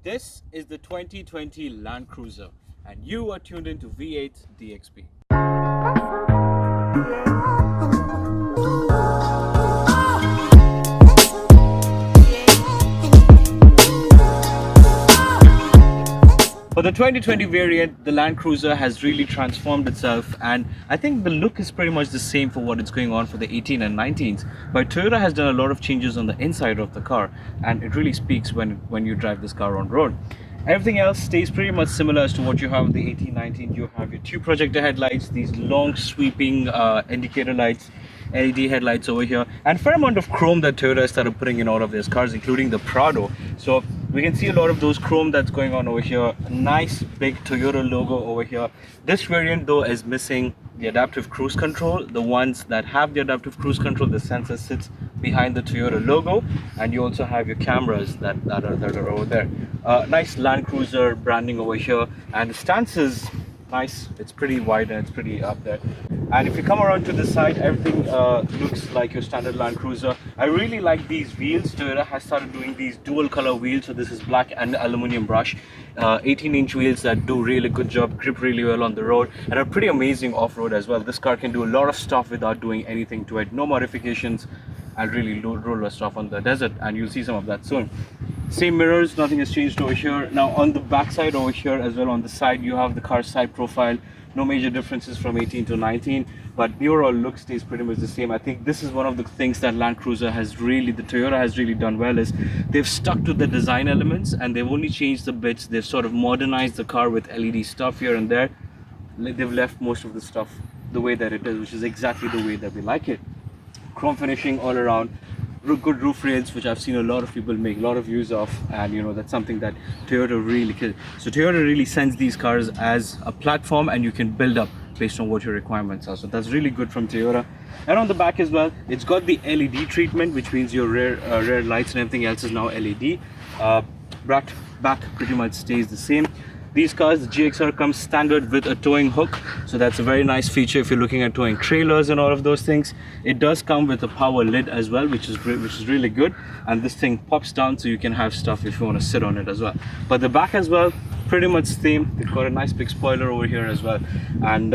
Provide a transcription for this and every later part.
This is the 2020 Land Cruiser, and you are tuned into V8 DXP. For the 2020 variant, the Land Cruiser has really transformed itself, and I think the look is pretty much the same for what it's going on for the 18 and 19s. But Toyota has done a lot of changes on the inside of the car, and it really speaks when you drive this car on road. Everything else stays pretty much similar as to what you have with the 18, 19. You have your two projector headlights, these long sweeping indicator lights, LED headlights over here, and fair amount of chrome that Toyota has started putting in all of their cars, including the Prado. So we can see a lot of those chrome that's going on over here. A nice big Toyota logo over here. This variant though is missing the adaptive cruise control. The ones that have the adaptive cruise control, the sensor sits behind the Toyota logo, and you also have your cameras that are over there. Nice Land Cruiser branding over here, and the stance is nice. It's pretty wide and it's pretty up there. And if you come around to the side, everything looks like your standard Land Cruiser. I really like these wheels. Toyota has started doing these dual color wheels, so this is black and aluminum brush. 18-inch wheels that do really good job, grip really well on the road, and are pretty amazing off-road as well. This car can do a lot of stuff without doing anything to it. No modifications, and really roller stuff on the desert, and you'll see some of that soon. Same mirrors, nothing has changed over here. Now on the back side over here as well, on the side you have the car's side profile. No major differences from 18 to 19, but the overall look stays pretty much the same. I think this is one of the things that Land Cruiser has really, the Toyota has really done well, is they've stuck to the design elements and they've only changed the bits. They've sort of modernized the car with LED stuff here and there. They've left most of the stuff the way that it is, which is exactly the way that we like it. Chrome finishing all around, good roof rails, which I've seen a lot of people make a lot of use of, and you know, that's something that Toyota really kills. So Toyota really sends these cars as a platform, and you can build up based on what your requirements are. So that's really good from Toyota. And on the back as well, it's got the LED treatment, which means your rear lights and everything else is now LED. Back pretty much stays the same. These cars, the GXR, comes standard with a towing hook, so that's a very nice feature if you're looking at towing trailers and all of those things. It does come with a power lid as well, which is really good, and this thing pops down so you can have stuff if you want to sit on it as well. But the back as well, pretty much same. It's got a nice big spoiler over here as well, and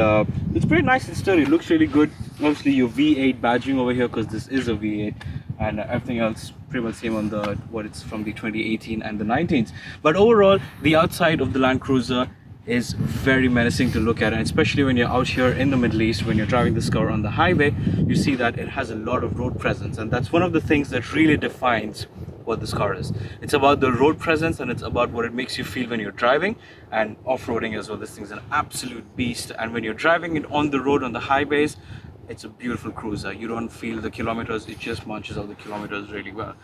it's pretty nice and sturdy. It looks really good. Obviously your V8 badging over here, because this is a V8, and everything else pretty much same on the what it's from the 2018 and the 19s. But overall, the outside of the Land Cruiser is very menacing to look at, and especially when you're out here in the Middle East, when you're driving this car on the highway, you see that it has a lot of road presence, and that's one of the things that really defines what this car is. It's about the road presence, and it's about what it makes you feel when you're driving and off-roading as well. This thing's an absolute beast, and when you're driving it on the road, on the highways, it's a beautiful cruiser. You don't feel the kilometers, it just munches out the kilometers really well.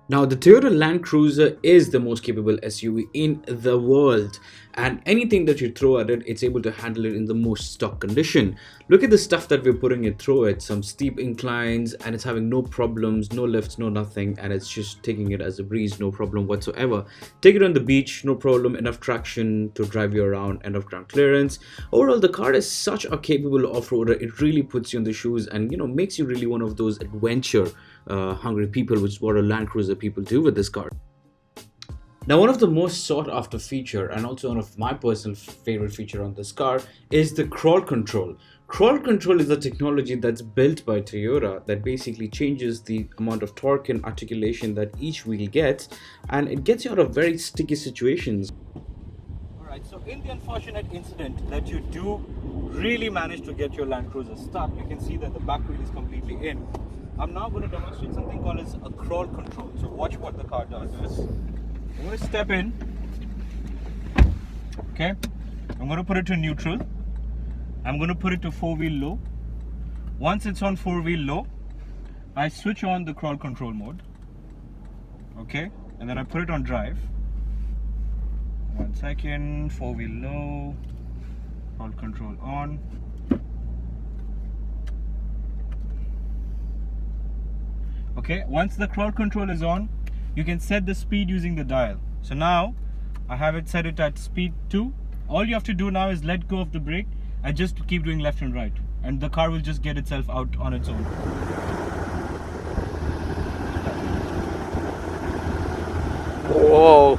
Now, the Toyota Land Cruiser is the most capable SUV in the world, and anything that you throw at it, it's able to handle it in the most stock condition. Look at the stuff that we're putting it through it, some steep inclines, and it's having no problems, no lifts, no nothing, and it's just taking it as a breeze, no problem whatsoever. Take it on the beach, no problem, enough traction to drive you around, enough ground clearance. Overall, the car is such a capable off-roader. It really puts you in the shoes and, you know, makes you really one of those adventure hungry people, which is what a Land Cruiser people do with this car. Now, one of the most sought after feature, and also one of my personal favorite feature on this car, is the crawl control. Crawl control is a technology that's built by Toyota that basically changes the amount of torque and articulation that each wheel gets, and it gets you out of very sticky situations. Alright, so in the unfortunate incident that you do really manage to get your Land Cruiser stuck, you can see that the back wheel is completely in. I'm now going to demonstrate something called as a crawl control. So watch what the car does. I'm going to step in. Okay. I'm going to put it to neutral. I'm going to put it to 4-wheel low. Once it's on 4-wheel low, I switch on the crawl control mode. Okay. And then I put it on drive. 1 second. 4-wheel low. Crawl control on. Okay, once the crawl control is on, you can set the speed using the dial. So now I have it set it at speed 2. All you have to do now is let go of the brake and just keep doing left and right, and the car will just get itself out on its own. Whoa.